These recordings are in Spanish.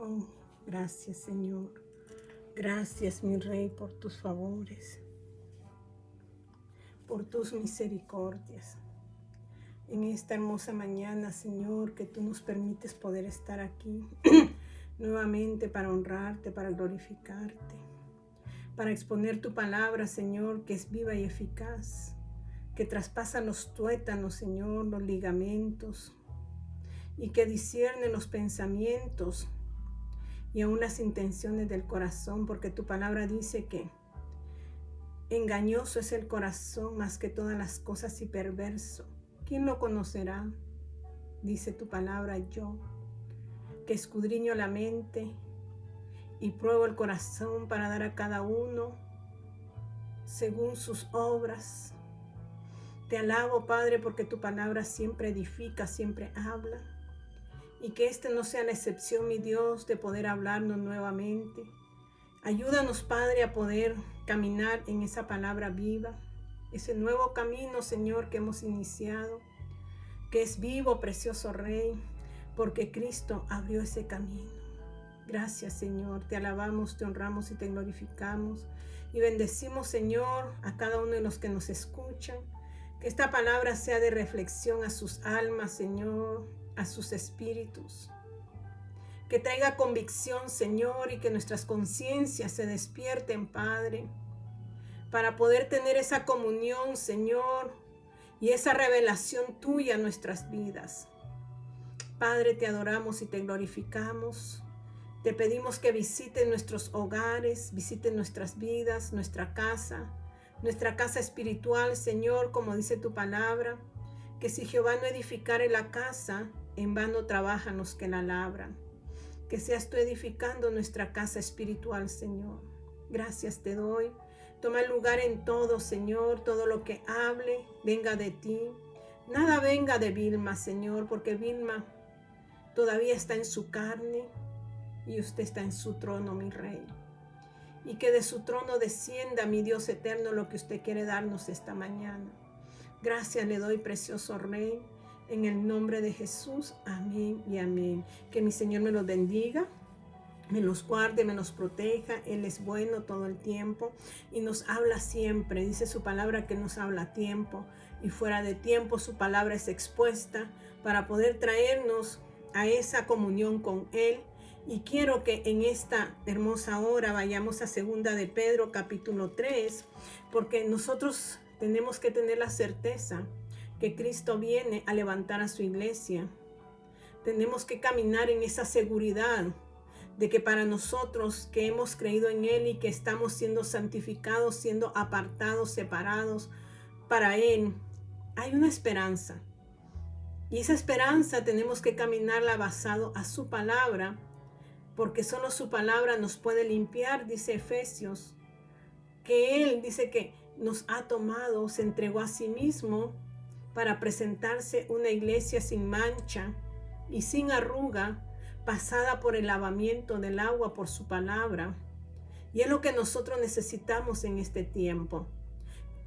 Oh, gracias, Señor. Gracias, mi Rey, por tus favores, por tus misericordias. En esta hermosa mañana, Señor, que tú nos permites poder estar aquí nuevamente para honrarte, para glorificarte, para exponer tu palabra, Señor, que es viva y eficaz, que traspasa los tuétanos, Señor, los ligamentos, y que discierne los pensamientos y aún las intenciones del corazón, porque tu palabra dice que engañoso es el corazón más que todas las cosas y perverso. ¿Quién lo conocerá? Dice tu palabra, yo, que escudriño la mente y pruebo el corazón para dar a cada uno según sus obras. Te alabo, Padre, porque tu palabra siempre edifica, siempre habla. Y que este no sea la excepción, mi Dios, de poder hablarnos nuevamente. Ayúdanos, Padre, a poder caminar en esa palabra viva, ese nuevo camino, Señor, que hemos iniciado, que es vivo, precioso Rey, porque Cristo abrió ese camino. Gracias, Señor, te alabamos, te honramos y te glorificamos. Y bendecimos, Señor, a cada uno de los que nos escuchan. Que esta palabra sea de reflexión a sus almas, Señor, a sus espíritus. Que traiga convicción, Señor, y que nuestras conciencias se despierten, Padre, para poder tener esa comunión, Señor, y esa revelación tuya en nuestras vidas. Padre, te adoramos y te glorificamos. Te pedimos que visiten nuestros hogares, visiten nuestras vidas, nuestra casa espiritual, Señor, como dice tu palabra, que si Jehová no edificare la casa, en vano trabajan los que la labran. Que seas tú edificando nuestra casa espiritual, Señor. Gracias te doy. Toma lugar en todo, Señor. Todo lo que hable, venga de ti. Nada venga de Vilma, Señor, porque Vilma todavía está en su carne y usted está en su trono, mi Rey. Y que de su trono descienda, mi Dios eterno, lo que usted quiere darnos esta mañana. Gracias le doy, precioso Rey. En el nombre de Jesús, amén y amén. Que mi Señor me los bendiga, me los guarde, me los proteja. Él es bueno todo el tiempo y nos habla siempre. Dice su palabra que nos habla a tiempo y fuera de tiempo. Su palabra es expuesta para poder traernos a esa comunión con Él. Y quiero que en esta hermosa hora vayamos a 2 de Pedro capítulo 3, porque nosotros tenemos que tener la certeza que Cristo viene a levantar a su iglesia. Tenemos que caminar en esa seguridad de que para nosotros que hemos creído en Él y que estamos siendo santificados, siendo apartados, separados para Él, hay una esperanza. Y esa esperanza tenemos que caminarla basado a su palabra, porque solo su palabra nos puede limpiar, dice Efesios, que Él dice que nos ha tomado, se entregó a sí mismo para presentarse una iglesia sin mancha y sin arruga, pasada por el lavamiento del agua por su palabra. Y es lo que nosotros necesitamos en este tiempo.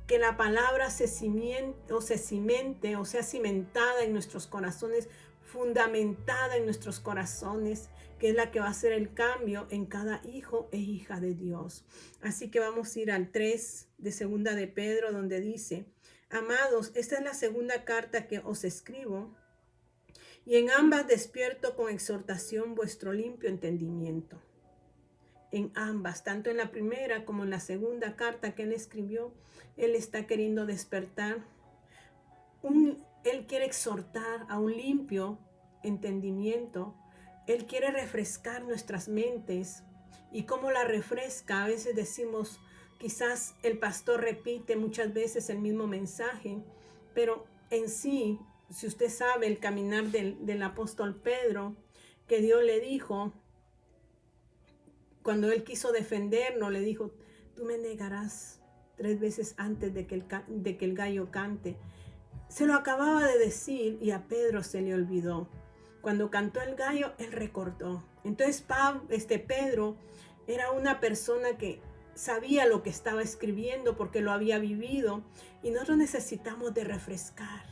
Que la palabra se cimente o sea cimentada en nuestros corazones, fundamentada en nuestros corazones, que es la que va a hacer el cambio en cada hijo e hija de Dios. Así que vamos a ir al 3 de 2 de Pedro, donde dice: Amados, esta es la segunda carta que os escribo, y en ambas despierto con exhortación vuestro limpio entendimiento. En ambas, tanto en la primera como en la segunda carta que él escribió, él está queriendo despertar. Él quiere exhortar a un limpio entendimiento. Él quiere refrescar nuestras mentes. ¿Y cómo la refresca? A veces decimos, quizás el pastor repite muchas veces el mismo mensaje, pero en sí, si usted sabe el caminar del apóstol Pedro, que Dios le dijo, cuando él quiso defenderlo, le dijo: tú me negarás 3 veces antes de que el gallo cante. Se lo acababa de decir y a Pedro se le olvidó. Cuando cantó el gallo, él recordó. Entonces Pedro era una persona que sabía lo que estaba escribiendo porque lo había vivido, y nosotros necesitamos de refrescar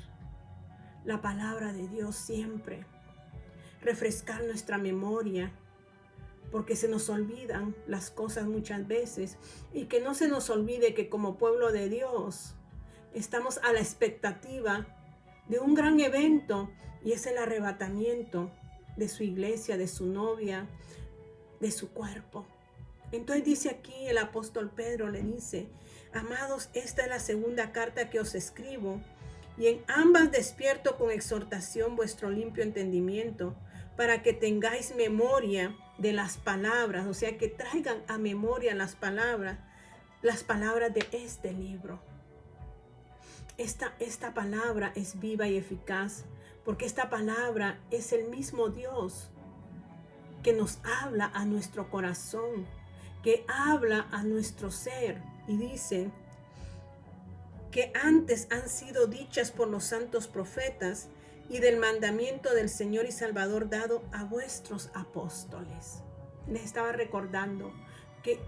la palabra de Dios siempre, refrescar nuestra memoria, porque se nos olvidan las cosas muchas veces, y que no se nos olvide que como pueblo de Dios estamos a la expectativa de un gran evento, y es el arrebatamiento de su iglesia, de su novia, de su cuerpo. Entonces dice aquí el apóstol Pedro, le dice: amados, esta es la segunda carta que os escribo, y en ambas despierto con exhortación vuestro limpio entendimiento, para que tengáis memoria de las palabras, o sea, que traigan a memoria las palabras de este libro. Esta palabra es viva y eficaz, porque esta palabra es el mismo Dios que nos habla a nuestro corazón, que habla a nuestro ser, y dice que antes han sido dichas por los santos profetas y del mandamiento del Señor y Salvador dado a vuestros apóstoles. Les estaba recordando que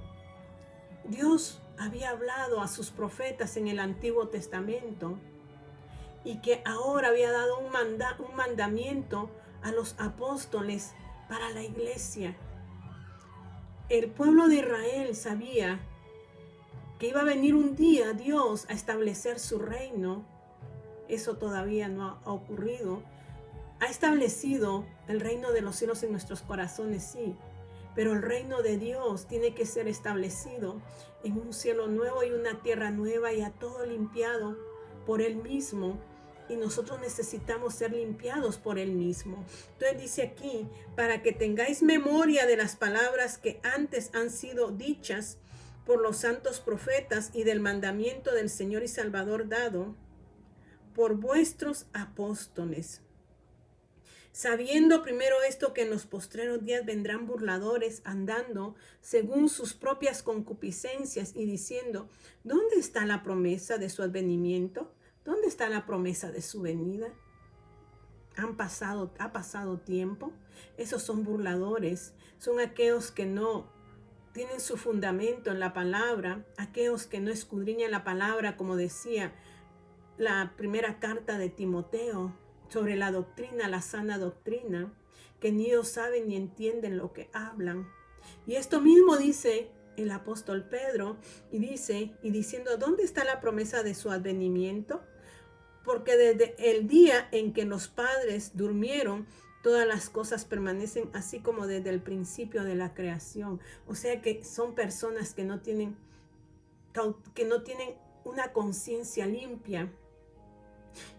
Dios había hablado a sus profetas en el Antiguo Testamento y que ahora había dado un mandamiento a los apóstoles para la iglesia. El pueblo de Israel sabía que iba a venir un día Dios a establecer su reino. Eso todavía no ha ocurrido. Ha establecido el reino de los cielos en nuestros corazones, sí, pero el reino de Dios tiene que ser establecido en un cielo nuevo y una tierra nueva, y a todo limpiado por Él mismo. Y nosotros necesitamos ser limpiados por Él mismo. Entonces dice aquí: para que tengáis memoria de las palabras que antes han sido dichas por los santos profetas y del mandamiento del Señor y Salvador dado por vuestros apóstoles. Sabiendo primero esto, que en los postreros días vendrán burladores andando según sus propias concupiscencias y diciendo: ¿dónde está la promesa de su advenimiento? ¿Dónde está la promesa de su venida? Ha pasado tiempo. Esos son burladores, son aquellos que no tienen su fundamento en la palabra, aquellos que no escudriñan la palabra, como decía la primera carta de Timoteo sobre la doctrina, la sana doctrina, que ni ellos saben ni entienden lo que hablan. Y esto mismo dice el apóstol Pedro, y diciendo: ¿dónde está la promesa de su advenimiento? Porque desde el día en que los padres durmieron, todas las cosas permanecen así como desde el principio de la creación. O sea que son personas que no tienen una conciencia limpia.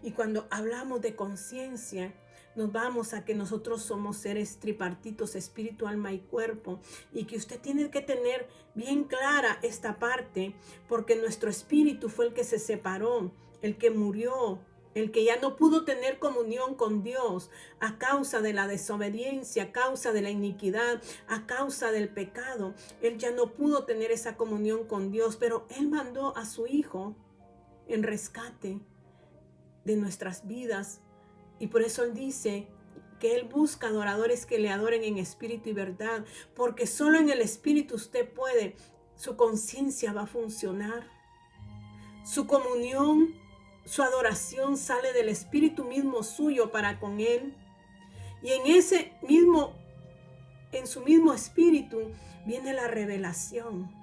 Y cuando hablamos de conciencia, nos vamos a que nosotros somos seres tripartitos, espíritu, alma y cuerpo, y que usted tiene que tener bien clara esta parte, porque nuestro espíritu fue el que se separó, el que murió, el que ya no pudo tener comunión con Dios a causa de la desobediencia, a causa de la iniquidad, a causa del pecado. Él ya no pudo tener esa comunión con Dios, pero Él mandó a su Hijo en rescate de nuestras vidas. Y por eso Él dice que Él busca adoradores que le adoren en espíritu y verdad, porque solo en el espíritu su conciencia va a funcionar. Su comunión, su adoración sale del espíritu mismo suyo para con Él. Y en su mismo espíritu viene la revelación.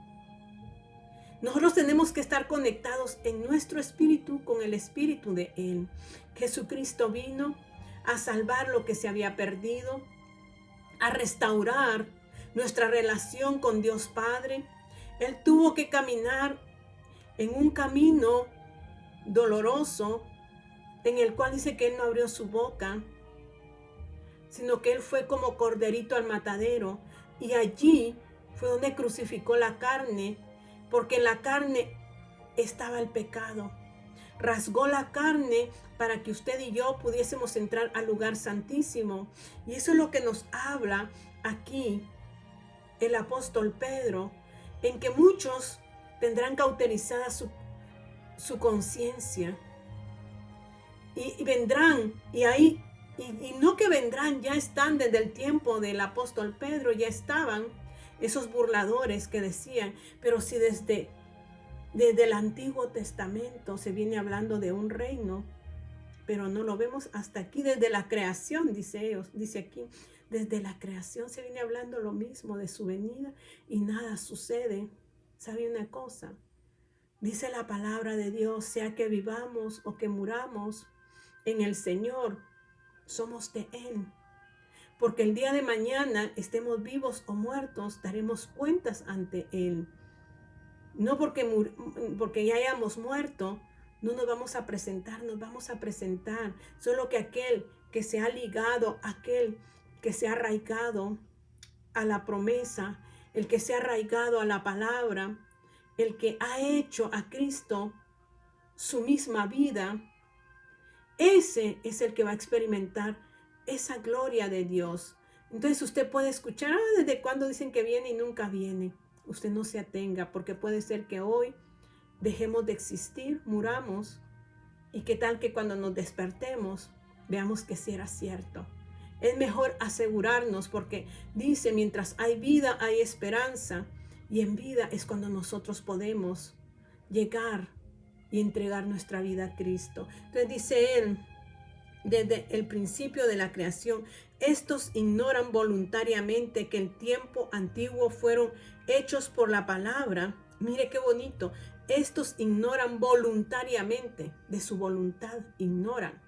Nosotros tenemos que estar conectados en nuestro espíritu con el espíritu de Él. Jesucristo vino a salvar lo que se había perdido, a restaurar nuestra relación con Dios Padre. Él tuvo que caminar en un camino doloroso, en el cual dice que Él no abrió su boca, sino que Él fue como corderito al matadero, y allí fue donde crucificó la carne, porque en la carne estaba el pecado. Rasgó la carne para que usted y yo pudiésemos entrar al lugar santísimo. Y eso es lo que nos habla aquí el apóstol Pedro, en que muchos tendrán cauterizada su conciencia. Y vendrán, y no que vendrán, ya están desde el tiempo del apóstol Pedro, ya estaban esos burladores que decían: pero si desde el Antiguo Testamento se viene hablando de un reino, pero no lo vemos hasta aquí, desde la creación, dice aquí, Desde la creación se viene hablando lo mismo de su venida y nada sucede. ¿Sabe una cosa? Dice la palabra de Dios, sea que vivamos o que muramos en el Señor, somos de Él. Porque el día de mañana, estemos vivos o muertos, daremos cuentas ante Él. No porque ya hayamos muerto, no nos vamos a presentar, nos vamos a presentar. Solo que aquel que se ha ligado, aquel que se ha arraigado a la promesa, el que se ha arraigado a la palabra, el que ha hecho a Cristo su misma vida, ese es el que va a experimentar esa gloria de Dios. Entonces usted puede escuchar, ¿desde cuándo dicen que viene y nunca viene? Usted no se atenga, porque puede ser que hoy dejemos de existir, muramos, y qué tal que cuando nos despertemos veamos que sí era cierto. Es mejor asegurarnos, porque dice, mientras hay vida hay esperanza, y en vida es cuando nosotros podemos llegar y entregar nuestra vida a Cristo. Entonces dice él, desde el principio de la creación, estos ignoran voluntariamente que el tiempo antiguo fueron hechos por la palabra. Mire qué bonito. Estos ignoran voluntariamente, de su voluntad ignoran.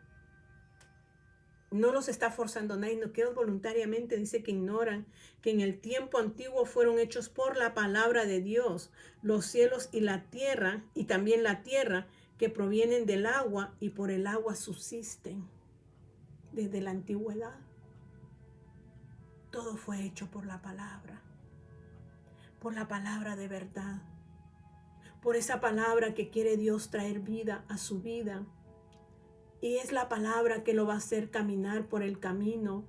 No los está forzando nadie, no, que voluntariamente dice que ignoran que en el tiempo antiguo fueron hechos por la palabra de Dios, los cielos y la tierra, y también la tierra, que provienen del agua y por el agua subsisten. Desde la antigüedad, todo fue hecho por la palabra de verdad, por esa palabra que quiere Dios traer vida a su vida. Y es la palabra que lo va a hacer caminar por el camino.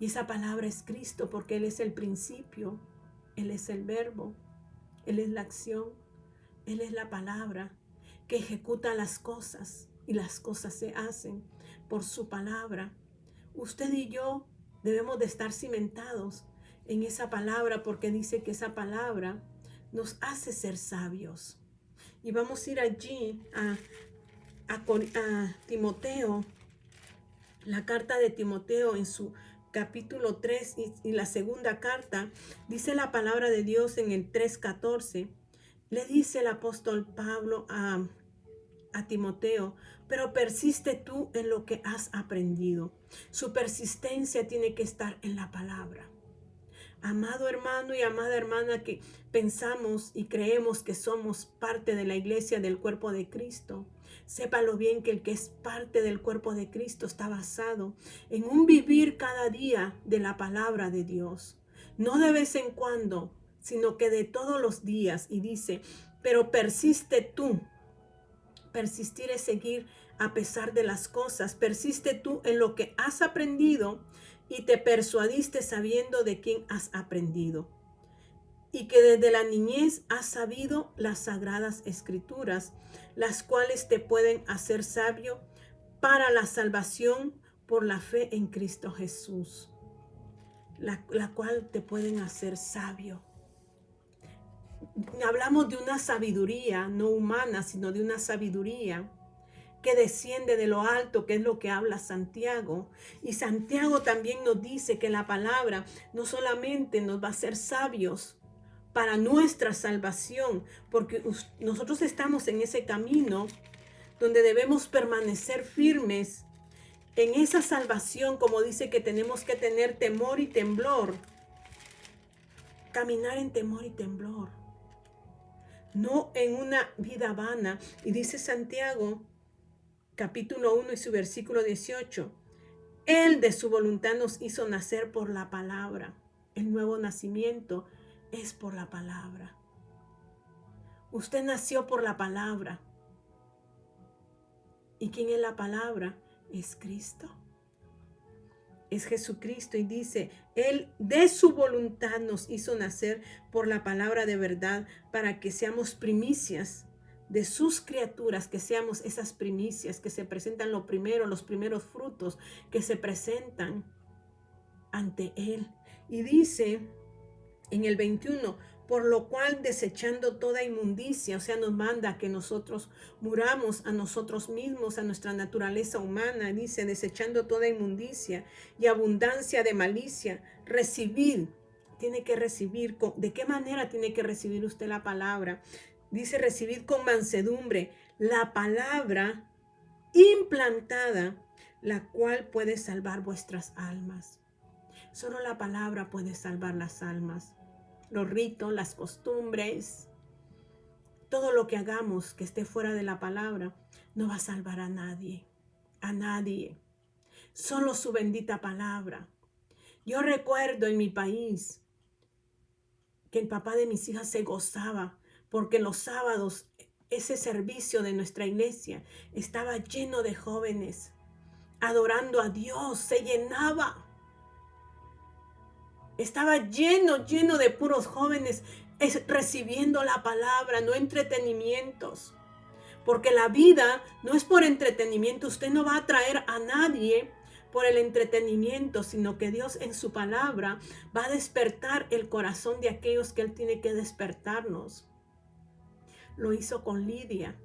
Y esa palabra es Cristo, porque Él es el principio, Él es el verbo, Él es la acción, Él es la palabra que ejecuta las cosas, y las cosas se hacen por su palabra. Usted y yo debemos de estar cimentados en esa palabra, porque dice que esa palabra nos hace ser sabios. Y vamos a ir allí a Timoteo, la carta de Timoteo en su capítulo 3 y la segunda carta, dice la palabra de Dios en el 3:14, le dice el apóstol Pablo a Timoteo, pero persiste tú en lo que has aprendido. Su persistencia tiene que estar en la palabra. Amado hermano y amada hermana que pensamos y creemos que somos parte de la iglesia del cuerpo de Cristo, sépalo bien que el que es parte del cuerpo de Cristo está basado en un vivir cada día de la palabra de Dios. No de vez en cuando, sino que de todos los días. Y dice, pero persiste tú. Persistir es seguir a pesar de las cosas. Persiste tú en lo que has aprendido y te persuadiste sabiendo de quién has aprendido. Y que desde la niñez has sabido las sagradas escrituras, las cuales te pueden hacer sabio para la salvación por la fe en Cristo Jesús. La cual te pueden hacer sabio. Hablamos de una sabiduría no humana, sino de una sabiduría que desciende de lo alto, que es lo que habla Santiago. Y Santiago también nos dice que la palabra no solamente nos va a hacer sabios para nuestra salvación, porque nosotros estamos en ese camino donde debemos permanecer firmes en esa salvación, como dice que tenemos que tener temor y temblor, caminar en temor y temblor, no en una vida vana. Y dice Santiago, capítulo 1 y su versículo 18, Él de su voluntad nos hizo nacer por la palabra. El nuevo nacimiento es por la palabra. Usted nació por la palabra. ¿Y quién es la palabra? Es Cristo. Es Jesucristo, y dice, Él de su voluntad nos hizo nacer por la palabra de verdad, para que seamos primicias de sus criaturas, que seamos esas primicias que se presentan lo primero, los primeros frutos que se presentan ante Él. Y dice en el 21, Por lo cual, desechando toda inmundicia, o sea, nos manda que nosotros muramos a nosotros mismos, a nuestra naturaleza humana, dice, desechando toda inmundicia y abundancia de malicia, recibir, tiene que recibir, ¿de qué manera tiene que recibir usted la palabra? Dice, recibid con mansedumbre la palabra implantada, la cual puede salvar vuestras almas. Solo la palabra puede salvar las almas. Los ritos, las costumbres, todo lo que hagamos que esté fuera de la palabra, no va a salvar a nadie, a nadie. Solo su bendita palabra. Yo recuerdo en mi país que el papá de mis hijas se gozaba porque los sábados ese servicio de nuestra iglesia estaba lleno de jóvenes adorando a Dios, se llenaba. Estaba lleno de puros jóvenes recibiendo la palabra, no entretenimientos. Porque la vida no es por entretenimiento. Usted no va a atraer a nadie por el entretenimiento, sino que Dios en su palabra va a despertar el corazón de aquellos que Él tiene que despertarnos. Lo hizo con Lidia.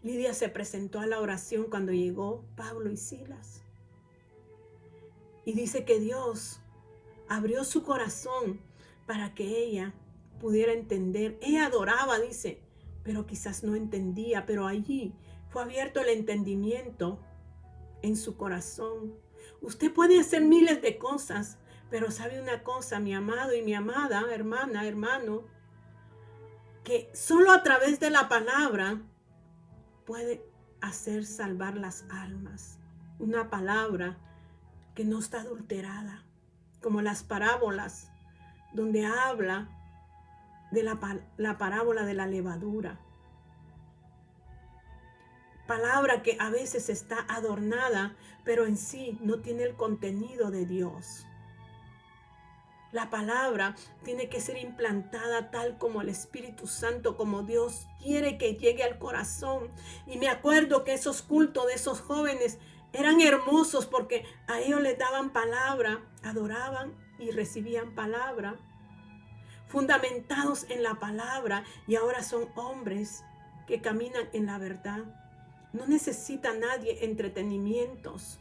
Lidia se presentó a la oración cuando llegó Pablo y Silas. Y dice que Dios abrió su corazón para que ella pudiera entender. Ella adoraba, dice, pero quizás no entendía, pero allí fue abierto el entendimiento en su corazón. Usted puede hacer miles de cosas, pero sabe una cosa, mi amado y mi amada, hermana, hermano, que solo a través de la palabra puede hacer salvar las almas. Una palabra que no está adulterada, como las parábolas, donde habla de la parábola de la levadura. Palabra que a veces está adornada, pero en sí no tiene el contenido de Dios. La palabra tiene que ser implantada tal como el Espíritu Santo, como Dios quiere que llegue al corazón. Y me acuerdo que esos cultos de esos jóvenes eran hermosos porque a ellos les daban palabra, adoraban y recibían palabra, fundamentados en la palabra, y ahora son hombres que caminan en la verdad. No necesita nadie entretenimientos,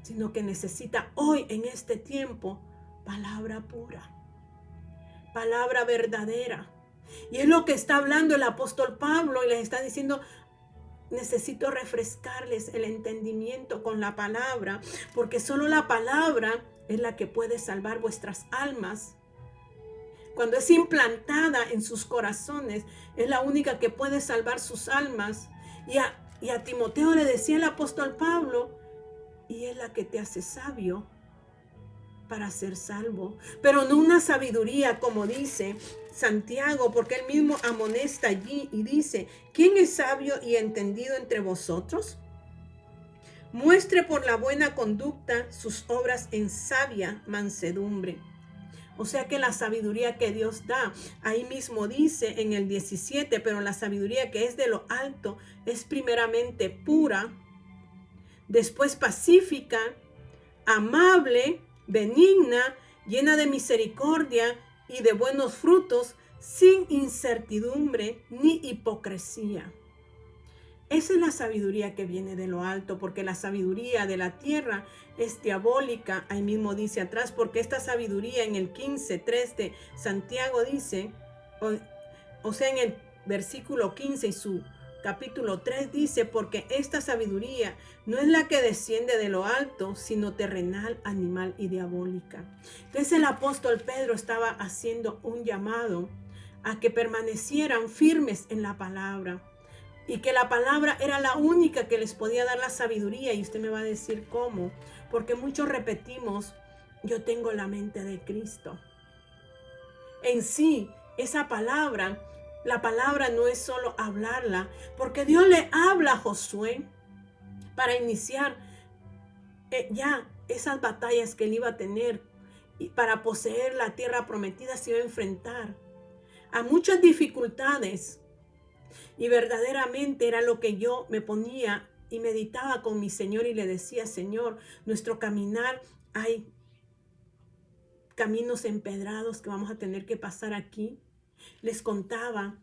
sino que necesita hoy en este tiempo palabra pura, palabra verdadera. Y es lo que está hablando el apóstol Pablo y les está diciendo: necesito refrescarles el entendimiento con la palabra, porque solo la palabra es la que puede salvar vuestras almas. Cuando es implantada en sus corazones, es la única que puede salvar sus almas. Y a Timoteo le decía el apóstol Pablo, y es la que te hace sabio para ser salvo, pero no una sabiduría como dice Santiago, porque él mismo amonesta allí y dice: ¿quién es sabio y entendido entre vosotros? Muestre por la buena conducta sus obras en sabia mansedumbre. O sea que la sabiduría que Dios da, ahí mismo dice en el 17, pero la sabiduría que es de lo alto es primeramente pura, después pacífica, amable, benigna, llena de misericordia y de buenos frutos, sin incertidumbre ni hipocresía. Esa es la sabiduría que viene de lo alto, porque la sabiduría de la tierra es diabólica. Ahí mismo dice atrás, porque esta sabiduría en el 15:3 de Santiago dice, o sea, en el versículo 15 y su capítulo 3 dice: porque esta sabiduría no es la que desciende de lo alto, sino terrenal, animal y diabólica. Entonces el apóstol Pedro estaba haciendo un llamado a que permanecieran firmes en la palabra, y que la palabra era la única que les podía dar la sabiduría. Y usted me va a decir cómo, porque muchos repetimos: yo tengo la mente de Cristo. En sí, esa palabra, la palabra no es solo hablarla, porque Dios le habla a Josué para iniciar ya esas batallas que él iba a tener, y para poseer la tierra prometida se iba a enfrentar a muchas dificultades. Y verdaderamente era lo que yo me ponía y meditaba con mi Señor y le decía: Señor, nuestro caminar hay caminos empedrados que vamos a tener que pasar aquí. Les contaba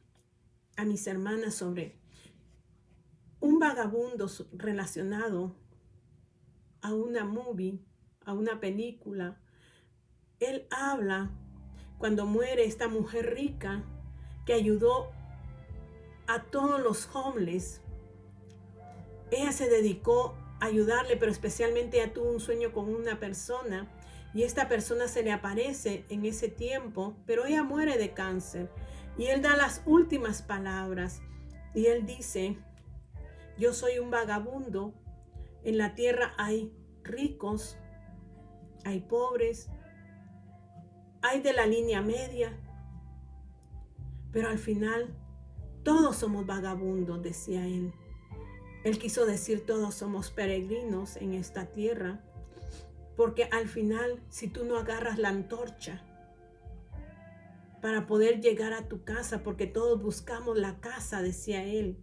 a mis hermanas sobre un vagabundo relacionado a una movie, a una película. Él habla cuando muere esta mujer rica que ayudó a todos los homeless. Ella se dedicó a ayudarle, pero especialmente ella tuvo un sueño con una persona y esta persona se le aparece en ese tiempo, pero ella muere de cáncer. Y él da las últimas palabras y él dice: yo soy un vagabundo, en la tierra hay ricos, hay pobres, hay de la línea media, pero al final todos somos vagabundos, decía él. Él quiso decir todos somos peregrinos en esta tierra, porque al final si tú no agarras la antorcha para poder llegar a tu casa, porque todos buscamos la casa, decía él,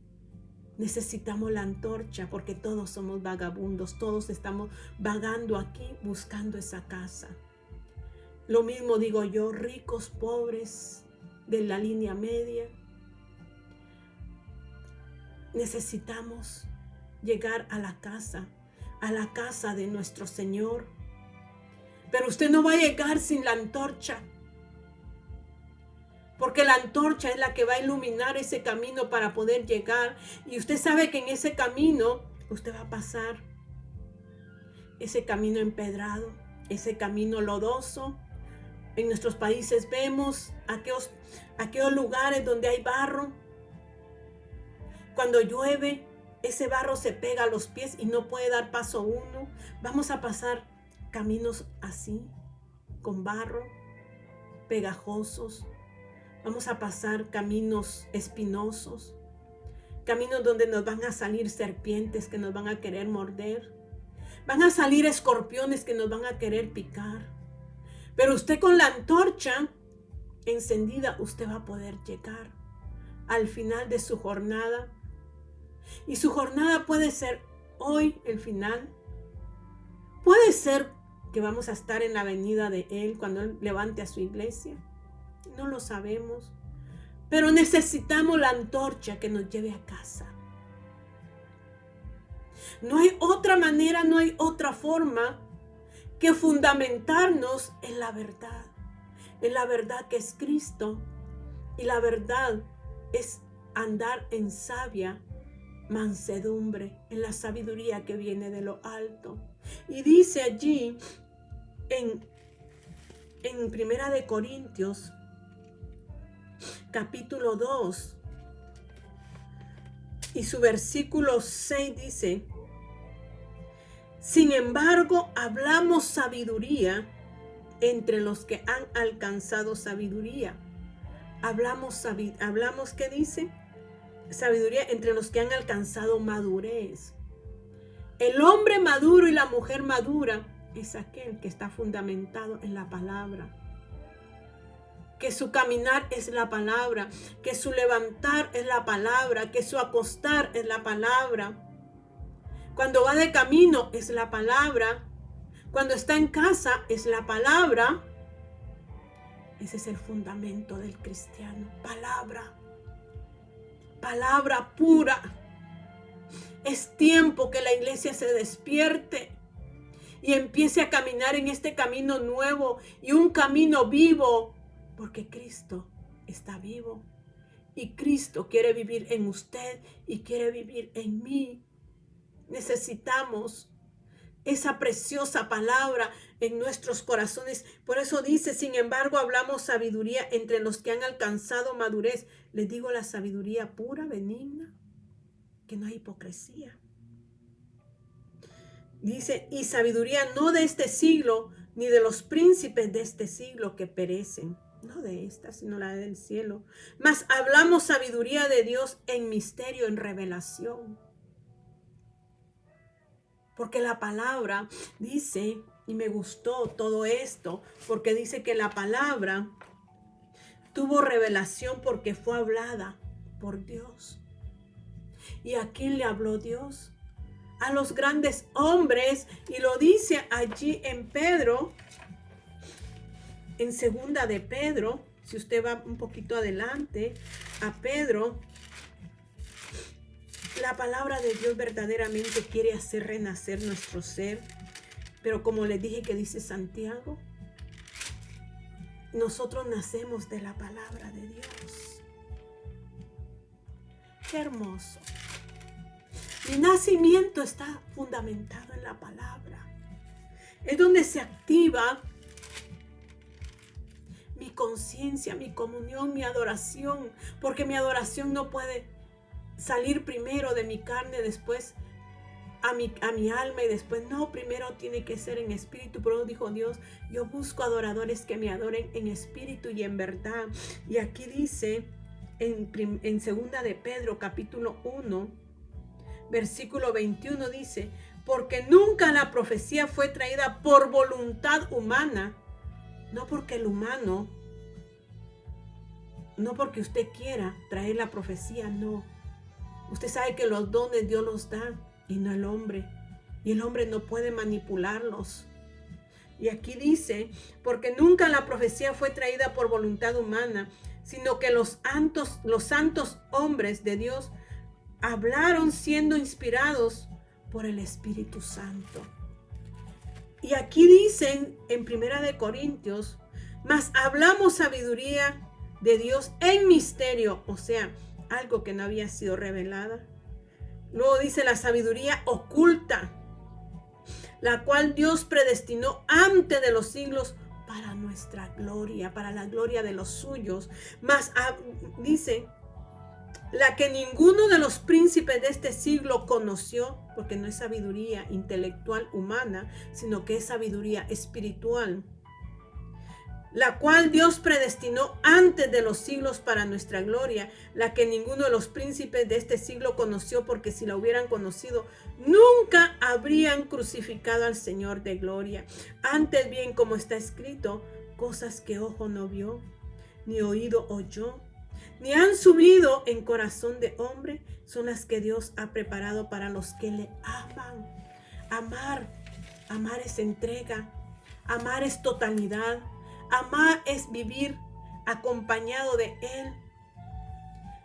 necesitamos la antorcha porque todos somos vagabundos, todos estamos vagando aquí buscando esa casa. Lo mismo digo yo, ricos, pobres, de la línea media. Necesitamos llegar a la casa de nuestro Señor. Pero usted no va a llegar sin la antorcha, porque la antorcha es la que va a iluminar ese camino para poder llegar. Y usted sabe que en ese camino usted va a pasar ese camino empedrado, ese camino lodoso. En nuestros países vemos aquellos lugares donde hay barro. Cuando llueve, ese barro se pega a los pies y no puede dar paso uno. Vamos a pasar caminos así, con barro, pegajosos. Vamos a pasar caminos espinosos, caminos donde nos van a salir serpientes que nos van a querer morder. Van a salir escorpiones que nos van a querer picar. Pero usted con la antorcha encendida, usted va a poder llegar al final de su jornada. Y su jornada puede ser hoy el final. Puede ser que vamos a estar en la venida de Él cuando Él levante a su iglesia. No lo sabemos. Pero necesitamos la antorcha que nos lleve a casa. No hay otra manera, no hay otra forma que fundamentarnos en la verdad que es Cristo. Y la verdad es andar en sabia mansedumbre, en la sabiduría que viene de lo alto. Y dice allí en Primera de Corintios capítulo 2 y su versículo 6 dice: sin embargo, hablamos sabiduría entre los que han alcanzado sabiduría. Hablamos, ¿qué dice? Sabiduría entre los que han alcanzado madurez. El hombre maduro y la mujer madura es aquel que está fundamentado en la palabra. Que su caminar es la palabra, que su levantar es la palabra, que su acostar es la palabra. Cuando va de camino es la palabra. Cuando está en casa es la palabra. Ese es el fundamento del cristiano. Palabra. Palabra pura. Es tiempo que la iglesia se despierte y empiece a caminar en este camino nuevo y un camino vivo, porque Cristo está vivo y Cristo quiere vivir en usted y quiere vivir en mí. Necesitamos esa preciosa palabra en nuestros corazones. Por eso dice, sin embargo, hablamos sabiduría entre los que han alcanzado madurez. Les digo la sabiduría pura, benigna, que no hay hipocresía. Dice, y sabiduría no de este siglo, ni de los príncipes de este siglo que perecen. No de esta, sino la del cielo. Mas hablamos sabiduría de Dios en misterio, en revelación. Porque la palabra dice, y me gustó todo esto, porque dice que la palabra tuvo revelación porque fue hablada por Dios. ¿Y a quién le habló Dios? A los grandes hombres, y lo dice allí en Pedro, en segunda de Pedro, si usted va un poquito adelante, a Pedro, la palabra de Dios verdaderamente quiere hacer renacer nuestro ser. Pero como les dije que dice Santiago, nosotros nacemos de la palabra de Dios. Qué hermoso. Mi nacimiento está fundamentado en la palabra. Es donde se activa mi conciencia, mi comunión, mi adoración. Porque mi adoración no puede salir primero de mi carne, después a mi alma y después no, primero tiene que ser en espíritu. Pero dijo Dios, yo busco adoradores que me adoren en espíritu y en verdad. Y aquí dice en segunda de Pedro capítulo 1 versículo 21 dice, porque nunca la profecía fue traída por voluntad humana, no porque el humano, no porque usted quiera traer la profecía, no. Usted sabe que los dones Dios los da y no el hombre. Y el hombre no puede manipularlos. Y aquí dice, porque nunca la profecía fue traída por voluntad humana, sino que los santos hombres de Dios hablaron siendo inspirados por el Espíritu Santo. Y aquí dicen en Primera de Corintios, mas hablamos sabiduría de Dios en misterio, o sea, algo que no había sido revelada. Luego dice la sabiduría oculta, la cual Dios predestinó antes de los siglos para nuestra gloria, para la gloria de los suyos. Mas dice, la que ninguno de los príncipes de este siglo conoció, porque no es sabiduría intelectual humana, sino que es sabiduría espiritual, la cual Dios predestinó antes de los siglos para nuestra gloria, la que ninguno de los príncipes de este siglo conoció, porque si la hubieran conocido, nunca habrían crucificado al Señor de gloria. Antes bien, como está escrito, cosas que ojo no vio, ni oído oyó, ni han subido en corazón de hombre, son las que Dios ha preparado para los que le aman. Amar es entrega, amar es totalidad. Amar es vivir acompañado de Él.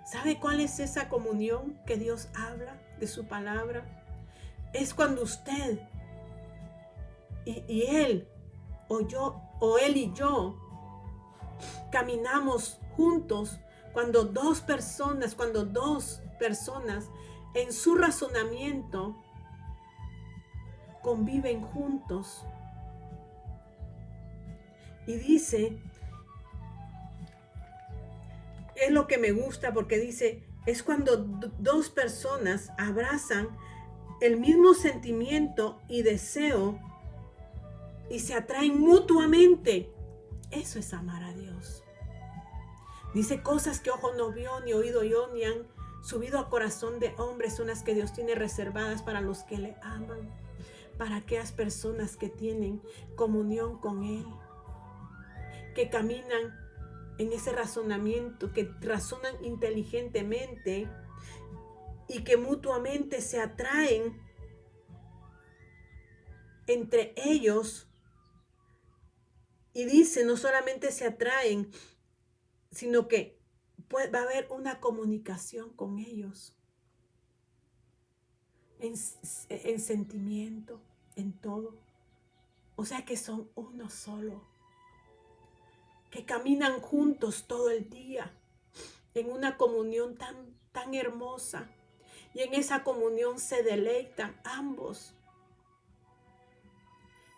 ¿Sabe cuál es esa comunión que Dios habla de su palabra? Es cuando usted y Él, o yo, o Él y yo, caminamos juntos. Cuando dos personas en su razonamiento conviven juntos. Y dice, es lo que me gusta porque dice, es cuando dos personas abrazan el mismo sentimiento y deseo y se atraen mutuamente. Eso es amar a Dios. Dice, cosas que ojo no vio, ni oído oyó, ni han subido a corazón de hombre, son las que Dios tiene reservadas para los que le aman, para aquellas personas que tienen comunión con Él, que caminan en ese razonamiento, que razonan inteligentemente y que mutuamente se atraen entre ellos. Y dice, no solamente se atraen, sino que va a haber una comunicación con ellos en sentimiento, en todo. O sea que son uno solo, que caminan juntos todo el día en una comunión tan hermosa, y en esa comunión se deleitan ambos.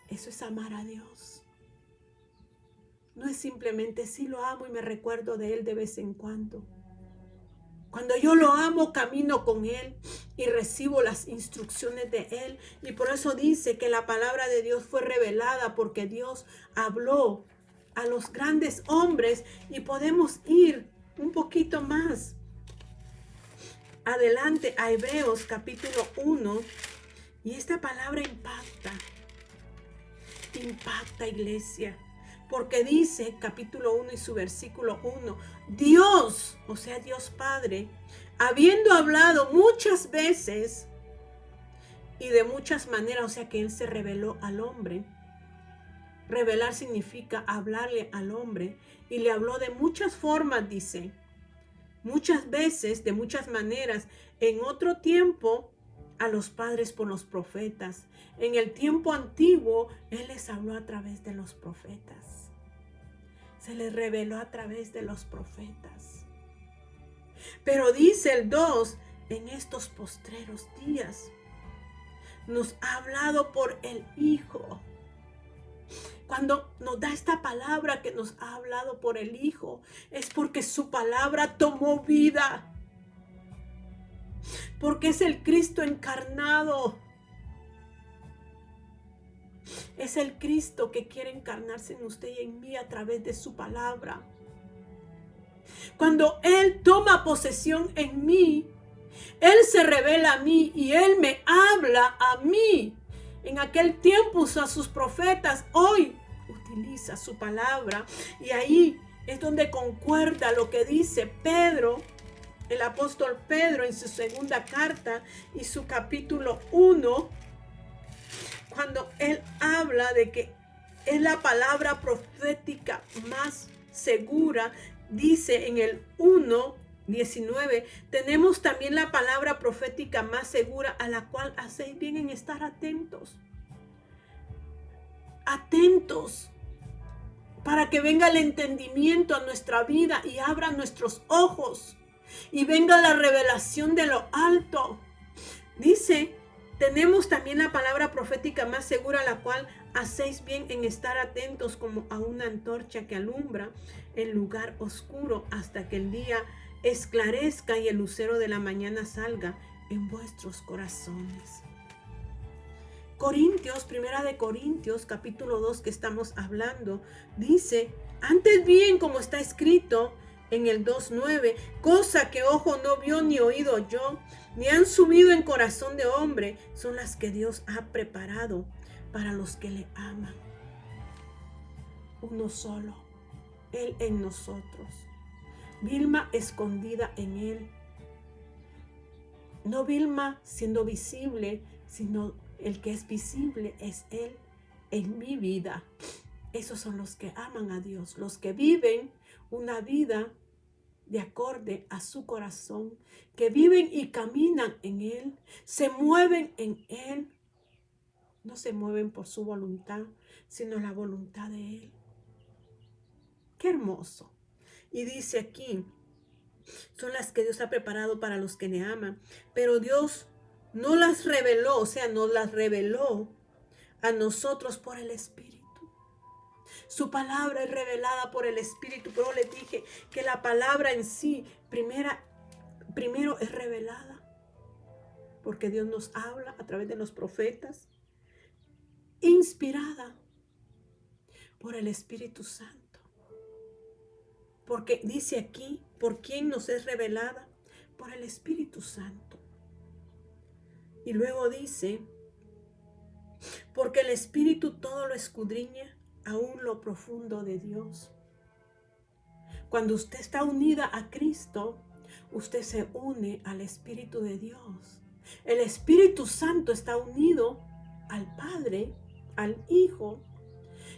Eso es amar a Dios. No es simplemente si lo amo y me recuerdo de Él de vez en cuando. Cuando yo lo amo, camino con Él y recibo las instrucciones de Él. Y por eso dice que la palabra de Dios fue revelada, porque Dios habló a los grandes hombres. Y podemos ir un poquito más adelante a Hebreos capítulo 1. Y esta palabra impacta, iglesia. Porque dice, capítulo 1 y su versículo 1, Dios, o sea, Dios Padre, habiendo hablado muchas veces y de muchas maneras, o sea, que Él se reveló al hombre, Revelar significa hablarle al hombre, y le habló de muchas formas, dice. Muchas veces, de muchas maneras. En otro tiempo, a los padres por los profetas. En el tiempo antiguo, Él les habló a través de los profetas. Se les reveló a través de los profetas. Pero dice el 2, en estos postreros días, nos ha hablado por el Hijo. Cuando nos da esta palabra que nos ha hablado por el Hijo, es porque su palabra tomó vida. Porque es el Cristo encarnado. Es el Cristo que quiere encarnarse en usted y en mí a través de su palabra. Cuando Él toma posesión en mí, Él se revela a mí y Él me habla a mí. En aquel tiempo usó a sus profetas, hoy utiliza su palabra. Y ahí es donde concuerda lo que dice Pedro, el apóstol Pedro, en su segunda carta y su capítulo 1, cuando él habla de que es la palabra profética más segura. Dice en el 1:19, tenemos también la palabra profética más segura, a la cual hacéis bien en estar atentos. Atentos, para que venga el entendimiento a nuestra vida y abra nuestros ojos y venga la revelación de lo alto. Dice, tenemos también la palabra profética más segura, a la cual hacéis bien en estar atentos como a una antorcha que alumbra en lugar oscuro hasta que el día esclarezca y el lucero de la mañana salga en vuestros corazones. Primera de Corintios, capítulo 2, que estamos hablando, dice, antes bien, como está escrito en el 2:9, cosa que ojo no vio ni oído yo, ni han subido en corazón de hombre, son las que Dios ha preparado para los que le aman. Uno solo, Él en nosotros. Vilma escondida en Él. No Vilma siendo visible, sino el que es visible es Él en mi vida. Esos son los que aman a Dios, los que viven una vida de acorde a su corazón, que viven y caminan en Él, se mueven en Él. No se mueven por su voluntad, sino la voluntad de Él. Qué hermoso. Y dice aquí, son las que Dios ha preparado para los que le aman, pero Dios no las reveló, o sea, nos las reveló a nosotros por el Espíritu. Su palabra es revelada por el Espíritu, pero les dije que la palabra en sí, primero es revelada, porque Dios nos habla a través de los profetas, inspirada por el Espíritu Santo. Porque dice aquí, ¿por quién nos es revelada? Por el Espíritu Santo. Y luego dice, porque el Espíritu todo lo escudriña, aún lo profundo de Dios. Cuando usted está unida a Cristo, usted se une al Espíritu de Dios. El Espíritu Santo está unido al Padre, al Hijo.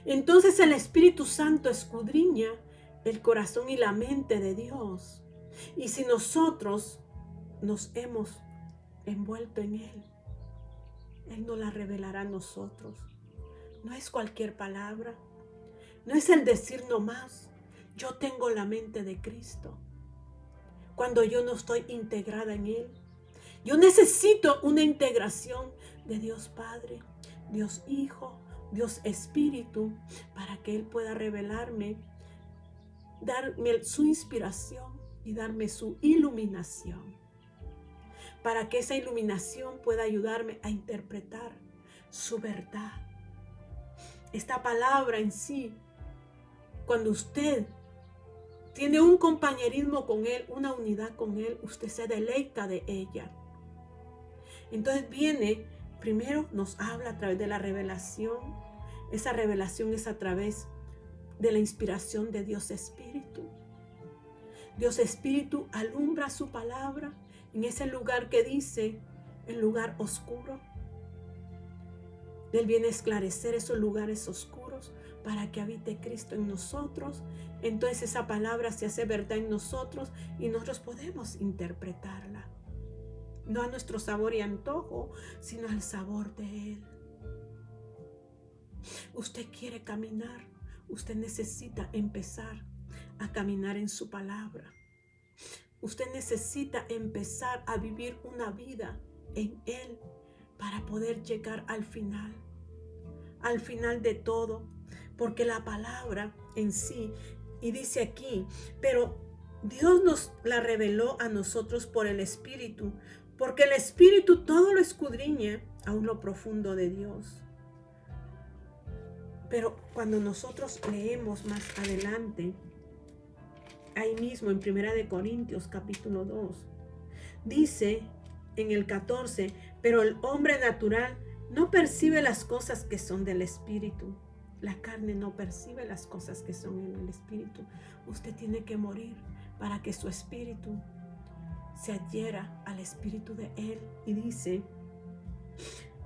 Entonces el Espíritu Santo escudriña el corazón y la mente de Dios. Y si nosotros nos hemos envuelto en Él, Él nos la revelará a nosotros. No es cualquier palabra, no es el decir nomás, yo tengo la mente de Cristo. Cuando yo no estoy integrada en Él, yo necesito una integración de Dios Padre, Dios Hijo, Dios Espíritu, para que Él pueda revelarme, darme su inspiración y darme su iluminación. Para que esa iluminación pueda ayudarme a interpretar su verdad. Esta palabra en sí, cuando usted tiene un compañerismo con Él, una unidad con Él, usted se deleita de ella. Entonces viene, primero nos habla a través de la revelación. Esa revelación es a través de la inspiración de Dios Espíritu. Dios Espíritu alumbra su palabra en ese lugar que dice, el lugar oscuro. Él viene a esclarecer esos lugares oscuros para que habite Cristo en nosotros. Entonces esa palabra se hace verdad en nosotros y nosotros podemos interpretarla. No a nuestro sabor y antojo, sino al sabor de Él. Usted quiere caminar, usted necesita empezar a caminar en su palabra. Usted necesita empezar a vivir una vida en Él para poder llegar al final de todo, porque la palabra en sí, y dice aquí, pero Dios nos la reveló a nosotros por el Espíritu, porque el Espíritu todo lo escudriña aún lo profundo de Dios. Pero cuando nosotros leemos más adelante, ahí mismo en 1 Corintios capítulo 2, dice en el 14, pero el hombre natural no percibe las cosas que son del Espíritu. La carne no percibe las cosas que son en el Espíritu. Usted tiene que morir para que su espíritu se adhiera al Espíritu de Él. Y dice,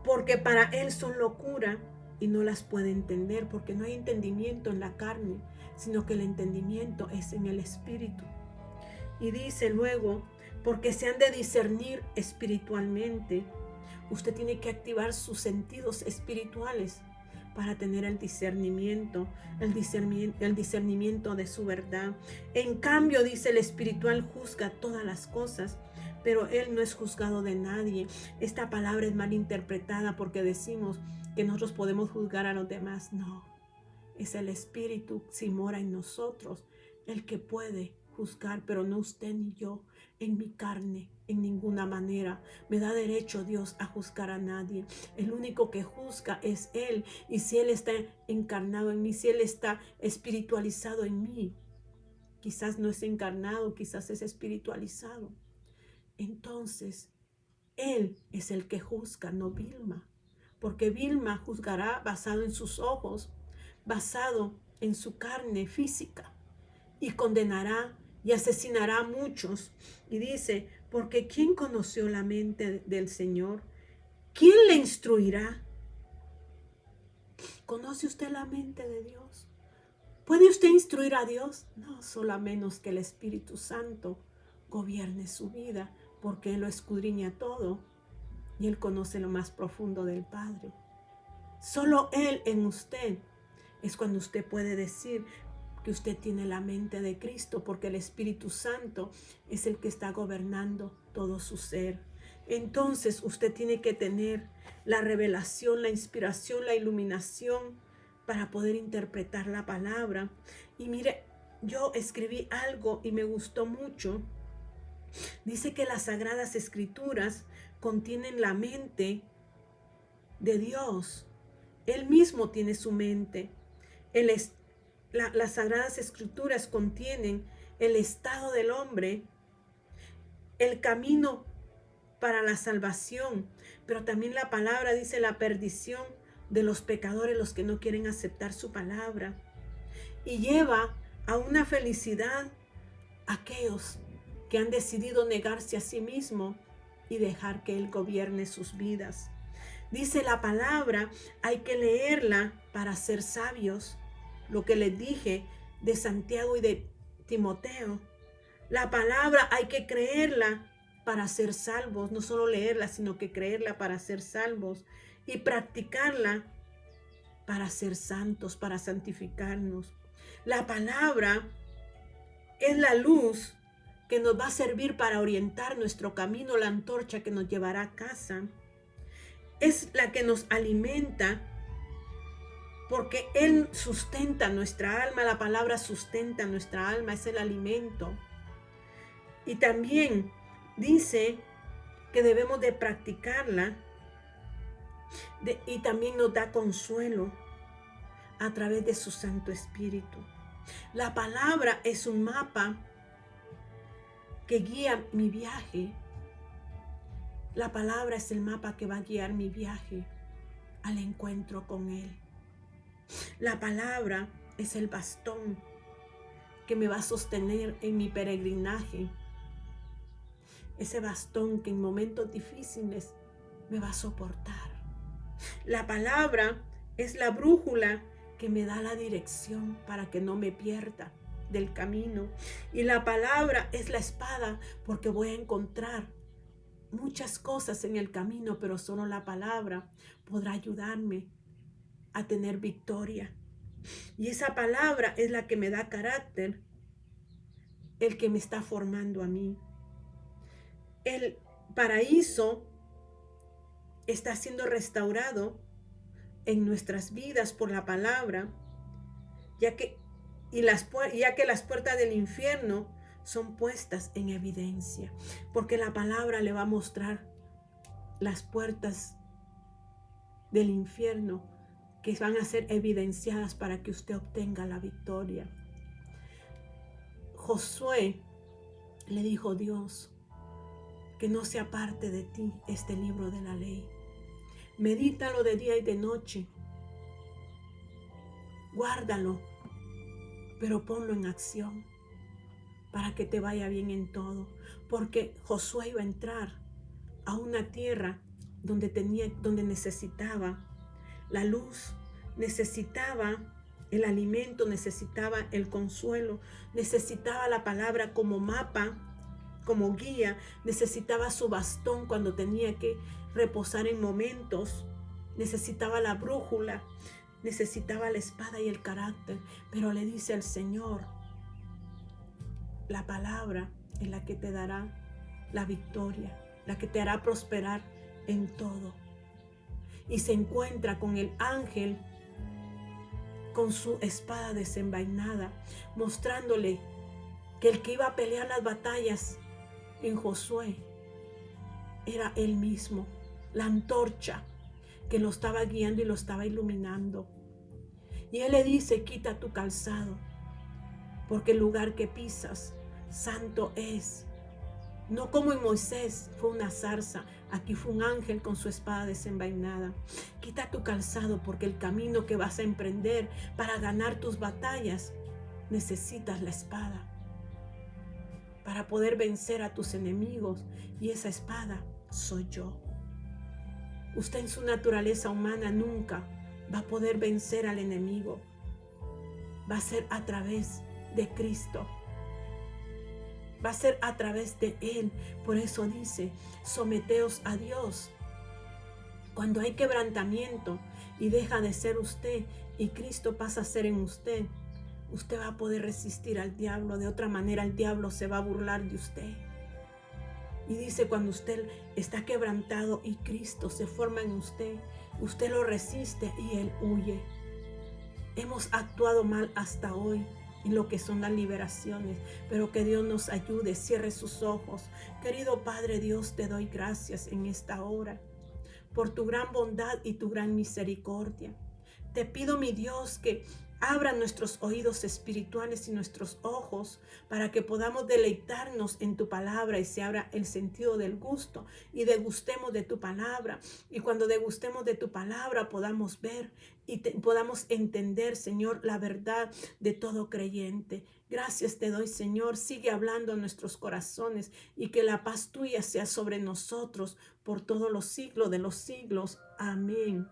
porque para Él son locura y no las puede entender, porque no hay entendimiento en la carne, sino que el entendimiento es en el Espíritu. Y dice luego, porque se han de discernir espiritualmente. Usted tiene que activar sus sentidos espirituales para tener el discernimiento de su verdad. En cambio, dice, el espiritual juzga todas las cosas, pero él no es juzgado de nadie. Esta palabra es mal interpretada porque decimos que nosotros podemos juzgar a los demás. No, es el Espíritu, si mora en nosotros, el que puede juzgar, pero no usted ni yo. En mi carne, en ninguna manera me da derecho Dios a juzgar a nadie. El único que juzga es Él. Y si Él está encarnado en mí, si Él está espiritualizado en mí, quizás no es encarnado, quizás es espiritualizado, entonces Él es el que juzga, no Vilma. Porque Vilma juzgará basado en sus ojos, basado en su carne física, y condenará y asesinará a muchos. Y dice, porque ¿quién conoció la mente del Señor? ¿Quién le instruirá? ¿Conoce usted la mente de Dios? ¿Puede usted instruir a Dios? No, solo a menos que el Espíritu Santo gobierne su vida, porque Él lo escudriña todo y Él conoce lo más profundo del Padre. Solo Él en usted es cuando usted puede decir que usted tiene la mente de Cristo, porque el Espíritu Santo es el que está gobernando todo su ser. Entonces usted tiene que tener la revelación, la inspiración, la iluminación para poder interpretar la palabra. Y mire, yo escribí algo y me gustó mucho. Dice que las Sagradas Escrituras contienen la mente de Dios. Él mismo tiene su mente. Las Sagradas Escrituras contienen el estado del hombre, el camino para la salvación, pero también la palabra dice la perdición de los pecadores, los que no quieren aceptar su palabra, y lleva a una felicidad a aquellos que han decidido negarse a sí mismos y dejar que Él gobierne sus vidas. Dice la palabra, hay que leerla para ser sabios. Lo que les dije de Santiago y de Timoteo. La palabra hay que creerla para ser salvos. No solo leerla, sino que creerla para ser salvos. Y practicarla para ser santos, para santificarnos. La palabra es la luz que nos va a servir para orientar nuestro camino, la antorcha que nos llevará a casa. Es la que nos alimenta, porque Él sustenta nuestra alma. La palabra sustenta nuestra alma, es el alimento. Y también dice que debemos de practicarla, y también nos da consuelo a través de su Santo Espíritu. La palabra es un mapa que guía mi viaje. La palabra es el mapa que va a guiar mi viaje al encuentro con Él. La palabra es el bastón que me va a sostener en mi peregrinaje. Ese bastón que en momentos difíciles me va a soportar. La palabra es la brújula que me da la dirección para que no me pierda del camino. Y la palabra es la espada, porque voy a encontrar muchas cosas en el camino, pero solo la palabra podrá ayudarme a tener victoria. Y esa palabra es la que me da carácter, el que me está formando a mí. El paraíso está siendo restaurado en nuestras vidas por la palabra, ya que las puertas del infierno son puestas en evidencia, porque la palabra le va a mostrar las puertas del infierno que van a ser evidenciadas para que usted obtenga la victoria. Josué le dijo a Dios que no se aparte de ti este libro de la ley. Medítalo de día y de noche. Guárdalo, pero ponlo en acción para que te vaya bien en todo. Porque Josué iba a entrar a una tierra donde necesitaba la luz, necesitaba el alimento, necesitaba el consuelo, necesitaba la palabra como mapa, como guía, necesitaba su bastón cuando tenía que reposar en momentos, necesitaba la brújula, necesitaba la espada y el carácter. Pero le dice al Señor, la palabra es la que te dará la victoria, la que te hará prosperar en todo. Y se encuentra con el ángel con su espada desenvainada, mostrándole que el que iba a pelear las batallas en Josué era él mismo, la antorcha que lo estaba guiando y lo estaba iluminando. Y él le dice, quita tu calzado, porque el lugar que pisas santo es. No como en Moisés fue una zarza, aquí fue un ángel con su espada desenvainada. Quita tu calzado, porque el camino que vas a emprender para ganar tus batallas, necesitas la espada para poder vencer a tus enemigos, y esa espada soy yo. Usted en su naturaleza humana nunca va a poder vencer al enemigo. Va a ser a través de Cristo. Va a ser a través de Él. Por eso dice, someteos a Dios. Cuando hay quebrantamiento y deja de ser usted y Cristo pasa a ser en usted, usted va a poder resistir al diablo. De otra manera, el diablo se va a burlar de usted. Y dice, cuando usted está quebrantado y Cristo se forma en usted, usted lo resiste y Él huye. Hemos actuado mal hasta hoy en lo que son las liberaciones, pero que Dios nos ayude. Cierre sus ojos. Querido Padre Dios, te doy gracias en esta hora por tu gran bondad y tu gran misericordia. Te pido, mi Dios, que abra nuestros oídos espirituales y nuestros ojos para que podamos deleitarnos en tu palabra y se abra el sentido del gusto y degustemos de tu palabra. Y cuando degustemos de tu palabra podamos ver y podamos entender, Señor, la verdad de todo creyente. Gracias te doy, Señor. Sigue hablando a nuestros corazones y que la paz tuya sea sobre nosotros por todos los siglos de los siglos. Amén.